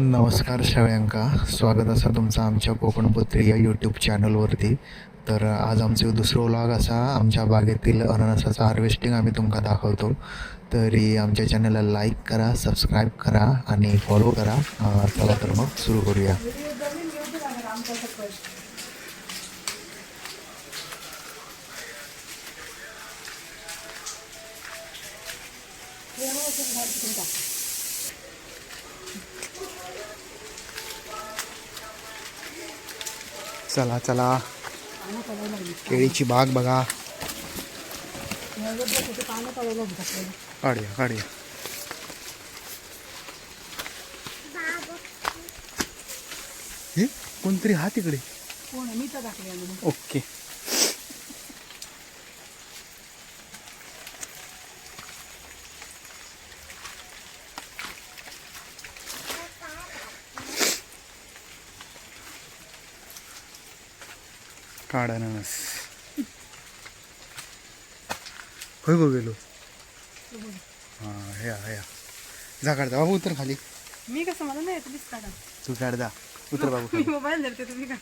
नमस्कार सगळ्यांका, स्वागत असा तुमचा आमच्या कोकणपुत्री या यूट्यूब चॅनलवरती. तर आज आमचं दुसरं व्लॉग असा आमच्या बागेतील अननसाचं हार्वेस्टिंग आम्ही तुमका दाखवतो. तरी आमच्या चॅनलला लाईक करा, सबस्क्राईब करा आणि फॉलो करा. चला तर मग सुरू करूया. चला चला, केळीची बाग बघा. काढूया काढूया. हे कोणतरी हा तिकडे. ओके. काढ अननस. होय गो गेलो. हा हे या जा, काढ जा बाबू, उतर खाली. मी कसं मला नाही तुम्हीच काढा. तू काढ जा, उतर बाबू मी खाली. मोबाईल धरते तुम्ही का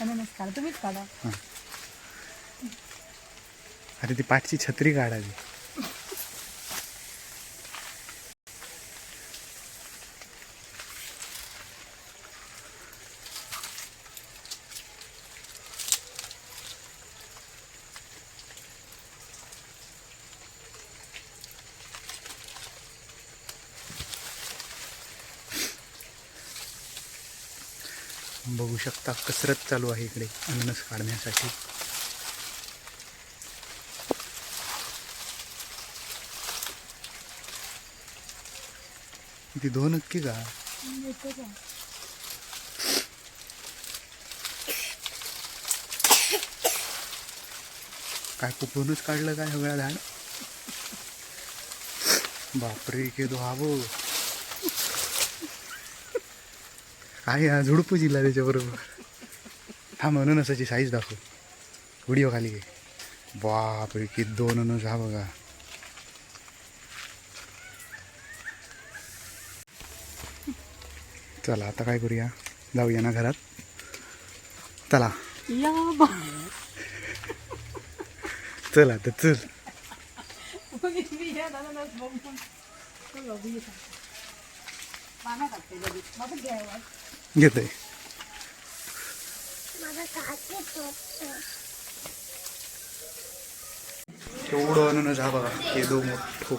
अननस काढा, तुम्हीच काढा. अरे ती पाठची छत्री काढावी. बघू शकता कसरत चालू आहे इकडे अननस काढण्यासाठी. ती दोन नक्की का काय कुठूनच काढलं काय सगळ्या झाड. बापरे केदो हा बो काय हा झुडपू जिल्हा त्याच्याबरोबर. हा म्हणून असाची साईज दाखव, व्हिडिओ खाली घे. बापरे की दोन अननस हा बघा. चला आता काय करूया, जाऊया ना घरात. चला या चला तर चल. घेतोय एवढं अननस हा बघा. हे दो मोठो.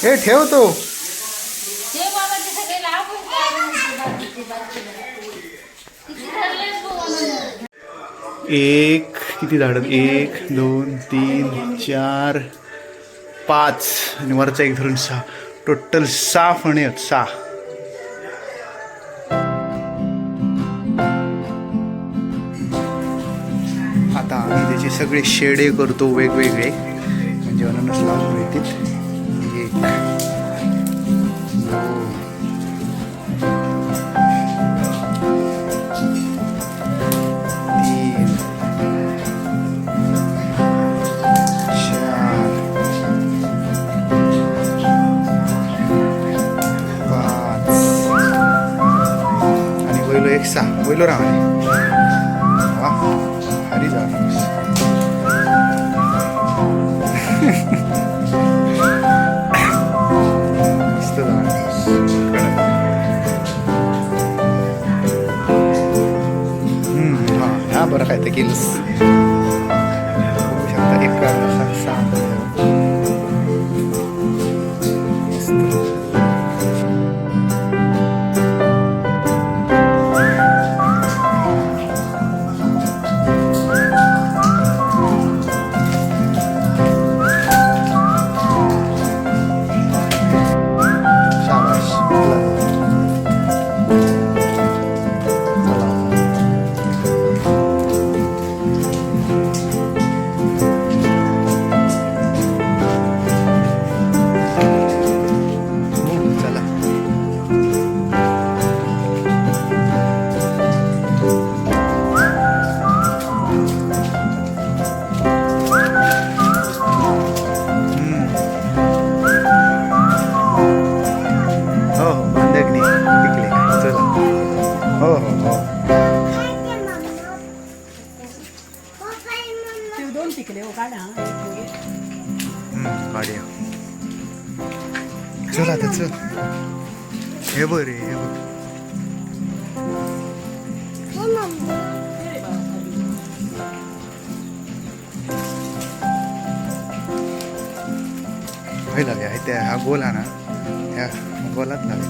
हे ठेवतो. एक किती झाड, 1 2 3 4 5 आणि वरचा एक धरून 6. टोटल 6 फणे आहेत. 6. आता आम्ही त्याचे सगळे शेडे करतो वेगवेगळे, म्हणजे अननस लावून मिळतील. 1 2 3 4 5 आणि 6 होईल राहा. वा हरी जा. मस्त हा ह्या बरं काय ते केलंस. बघू शकता 1 6 काढा काढूया. चल आता चल. हे बरे हे बघ. लावे आहे त्या हा गोल हा ना ह्या गोलात लावे.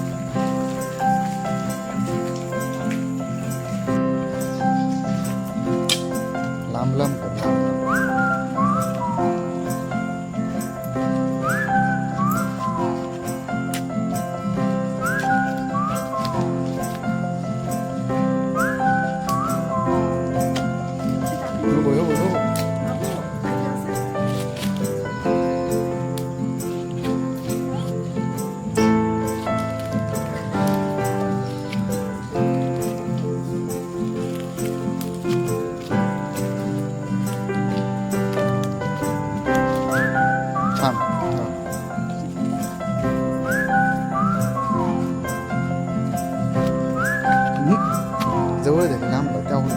लांब लांब कर. जवळ झाले लांब त्याहून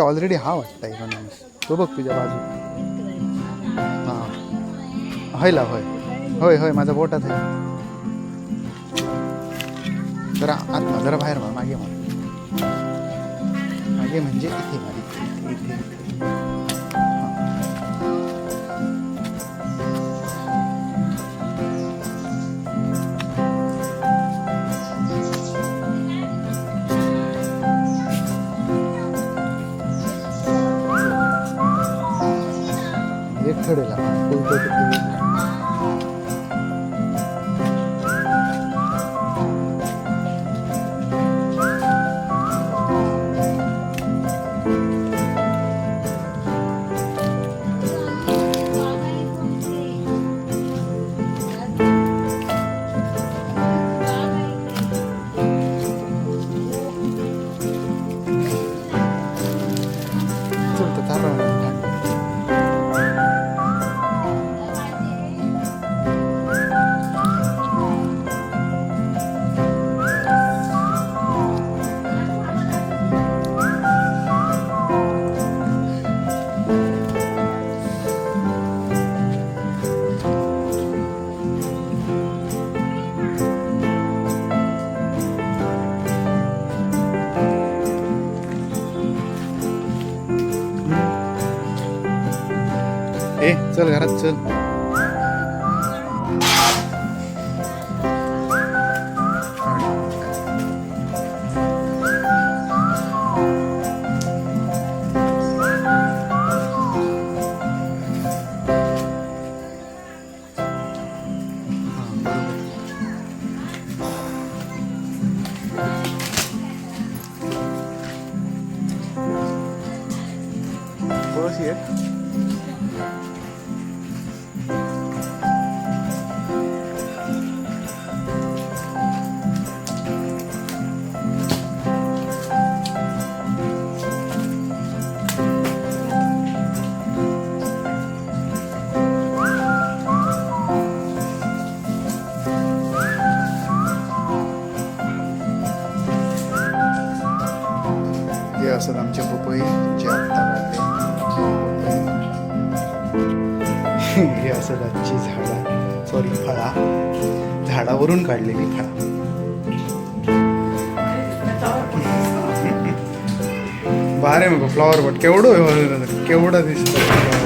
ऑलरेडी हा वाटतं आहे माणूस. तो बघ तुझ्या बाजू. हां होय ला होय होय होय माझा बोटात आहे. जरा आत्मा जरा बाहेर मार. मागे मार. मागे म्हणजे इथे मार. इथे इथे इथे. एक ठरेला ए चल घरात चल. थोडीशी आहे. हे असतात आमचे पपई जे आत्ता काढले. हे असतात आजची झाडा सॉरी फळा झाडावरून काढलेली फळा. बाहेर आहे मग फ्लॉवर बट केवढं केवढं दिसतं.